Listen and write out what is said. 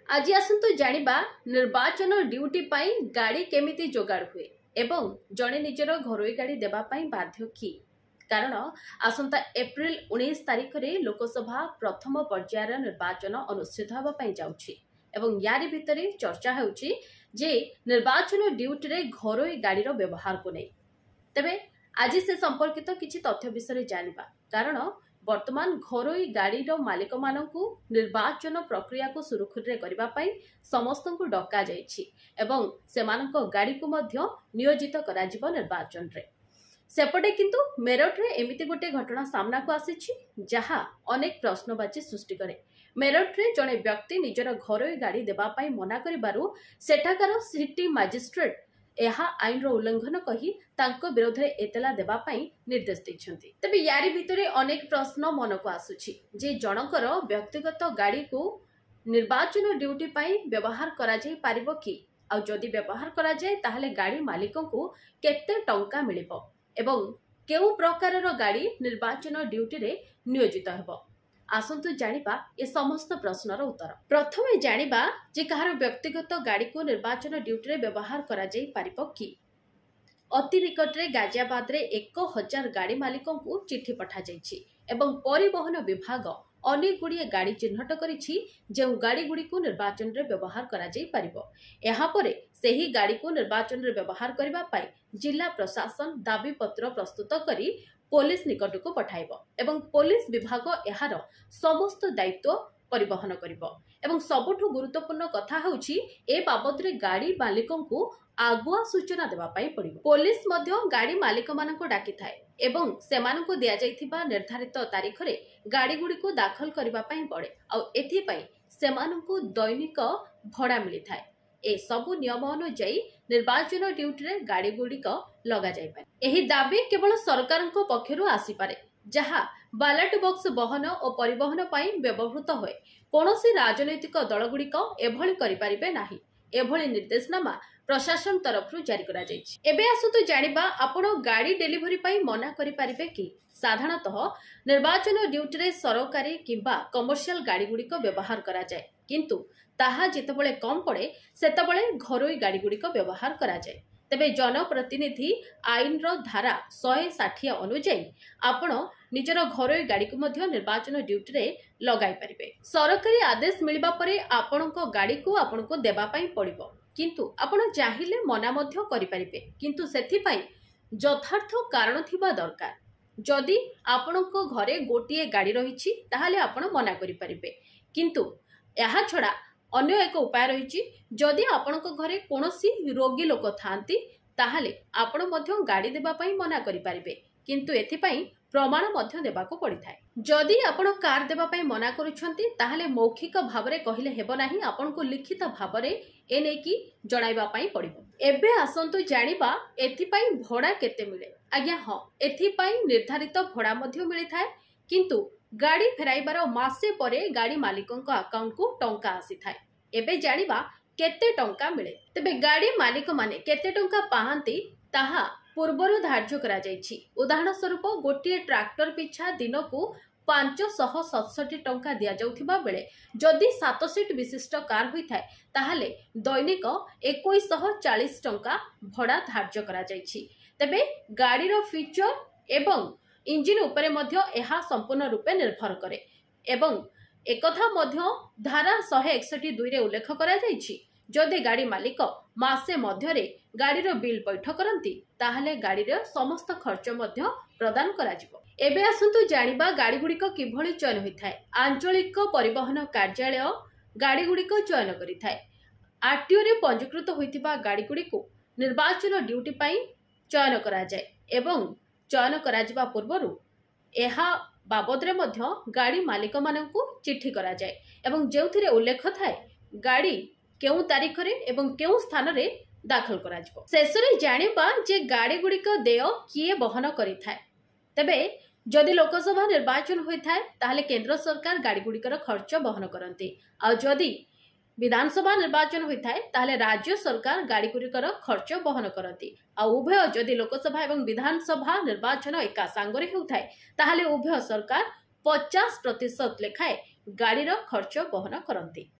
आज आसतु जानिबा निर्वाचन ड्यूटी पाई गाड़ी केमिति जोगाड़ हुए एवं जड़े निजर घरोई गाड़ी देबा पाई बाध्य कि कारण आसंता एप्रिल 19 तारिख रे लोकसभा प्रथम पर्यायर निर्वाचन अनुष्ठित होबा पाई जाउछि एवं यारी भितरे चर्चा होउछि जे निर्वाचन ड्यूटी रे घरोई गाड़ीर व्यवहार को नै तबे आज से संपर्कित किछि तथ्य विषय जानिबा कारण वर्तमान घरोई गाड़ीर मालिक मानकु निर्वाचन प्रक्रिया को सुरखुरी करबा पाई समस्त को डका जाइछि एवं सेमानक गाड़ी को मध्य नियोजित करा जिवो निर्वाचन रे सेपटे किंतु मेरठ रे एमिति गोटे घटना सामना को आसीछि जहा अनेक प्रश्नवाची सृष्टि करे। मेरठ रे जने व्यक्ति निजर घरोई गाड़ी देबा पाई मना करिबारु सेठाकार सिटी मजिस्ट्रेट यह आईन रो उल्लंघन कही तांको विरोध रे एतला देबा पाई निर्देश दैछंती। तबे यारी भितरे अनेक प्रश्न मन को आसुछि जे जनकर व्यक्तिगत गाड़ी को निर्वाचन ड्यूटी पाई व्यवहार करा जाय पारिबो कि आ जदि व्यवहार करा जाय ताहले गाड़ी मालिक को केते टंका मिलिबो एवं केउ प्रकारर गाड़ी निर्वाचन ड्यूटी रे नियोजित हेबो। आसंतु जानिबा ए समस्त प्रश्नर उत्तर। प्रथमे जानिबा जे कहार व्यक्तिगत गाड़ी को निर्वाचन ड्यूटी रे व्यवहार करा जाय पारिबो कि अति निकट रे गाजियाबाद रे 1000 गाड़ी मालिकों को चिट्ठी पठा जायछि एवं परिवहन विभाग अनेक गुड़िए गाड़ी चिन्हट करिछि जे गाड़ी गुड़ी को निर्वाचन रे व्यवहार करा जाय पारिबो। एहा परे सेही गाड़ी को निर्वाचन रे व्यवहार करबा पाई जिला प्रशासन दाबी पत्र प्रस्तुत करी पुलिस निकट को पठाइबो एवं पुलिस विभाग एहार समस्त दायित्व परिवहन करिबो एवं सबुठु गुरुत्वपूर्ण कथा होउछि ए बाबद रे गाड़ी मालिकों को आगुआ सूचना देबा पाई पड़िबो। पुलिस मध्य गाड़ी मालिक मानको डाकी थाए एवं सेमानको दिया जाइथिबा निर्धारित तारीख रे गाड़ी गुडी को दाखल करबा पाई पड़े आ एथि पाई सेमानको दैनिक भड़ा मिली थाए। ए सबु नियम अनुଯାयी निर्वाचन ड्यूटी रे गाड़ी गुड़िक लगा जाय पारे। एही दाबी केवल सरकारଙ୍କ पक्षरु आसी पारे जहा बैलेट बॉक्स बहन और परिवहन पाई व्यवहृत होए। कोनोसी राजनैतिक दल गुड़िक एभली करि पारिबे नाही। एभली निर्देशनामा प्रशासन तरफ जारी करा जायछि। एबे आसुतु जानिबा आपण गाड़ी डेलीवरी पाई मना करि पारिबे कि साधारणतः निर्वाचन ड्यूटी रे सरकारी किंबा कमर्शियल गाड़ी गुड़िक व्यवहार करा जाय किंतु ताहा जितेबळे कम पड़े सेतेबळे घरोई गाड़ी गुड़िक व्यवहार करा जाय। तेबे जनप्रतिनिधि आईन रो धारा 160 अनुଯାयी आपण निजर घरोई गाड़ी को मध्य निर्वाचन ड्यूटी रे लगाई पारिबे। सरकारी आदेश मिलिबा परे आपणको गाड़ी को आपणको देबा पाई पड़िबो किंतु आपण चाहिले मना मध्य करि पारिबे किंतु सेथि पाई यथार्थ कारण थिबा दरकार। जदि आपणको घरे गोटिए गाड़ी रहिछि ताहाले आपण मना करि पारिबे किंतु एहा छडा अन्य एक उपाय रही। जदि आपणको घरे कोनोसी रोगी लोक थांती ताहाले आपण मध्य गाड़ी देबा पाई मना करि पारिबे किंतु एथि पाई प्रमाण मध्य देबा को पड़ी थाए। जदि आपण कार देबा पाई मना करूछंती ताहाले मौखिक भावरे कहिले हेबो नाही आपणको लिखित भावरे एने की जणाइबा पाई पड़िबो। एबे आसंतु जानिबा एथि पाई भड़ा केते मिले। आज्ञा हां एथि पाई निर्धारित भड़ा मध्य मिली थाए किंतु गाड़ी फेराइबार मासे परे गाड़ी मालिकों अकाउंट को टंका आसी थाए। एबे जानिबा केते टंका मिले। तबे गाड़ी मालिक माने केते टंका पाहांती ताहा पूर्वरु धार्य करा जायछि। उदाहरण स्वरूप गोटिए ट्रैक्टर पिछा दिन को 567 टंका दिया जाउथिबा बेले जदि 7 सीट विशिष्ट कार होई थाए ताहाले दैनिक 2140 टंका भड़ा धार्य करा जायछि। तबे गाड़ी रो फीचर एवं इंजिन उपरे मध्य एहा संपूर्ण रूपे निर्भर करे एवं एकथा मध्य धारा 161(2) रे उल्लेख करा जायछि जदि गाड़ी मालिक मासे मध्य रे गाड़ीर बिल पैठ करंती ताहले गाड़ीर समस्त खर्च मध्य प्रदान करा जिवो। एबे आसंतु जानिबा गाड़ी गुड़िक किभଳି चयन होई थाए। आंचलिक परिवहन कार्यालय गाड़ी गुड़िक चयन करि थाए। आरटीओ रे पंजीकृत होइतिबा गाड़ी गुड़िको निर्वाचन ड्यूटी पाई चयन करा जाय एवं चयन करा जिबा पूर्वरु एहा बाबद रे मध्य गाड़ी मालिक माननकु चिट्ठी करा जाय एवं जेउथिरे उल्लेख थाए गाड़ी केउ तारीख रे एवं केउ स्थान रे दाखल करा जिवो। शेषरे जानिबा जे गाड़ी गुड़िक देय किए बहन करि थाए। तबे जदि लोकसभा निर्वाचन होई थाए ताहले केंद्र सरकार गाड़ी गुड़िकर खर्च बहन करंती आ जदि विधानसभा निर्वाचन होता है ताहले राज्य सरकार गाड़ी गुड़िकर खर्च बहन करती आ उभय जदि लोकसभा एवं विधानसभा निर्वाचन एका सांगरे होता है ताहले उभय सरकार 50% लेखाए गाड़ीर खर्च बहन करती।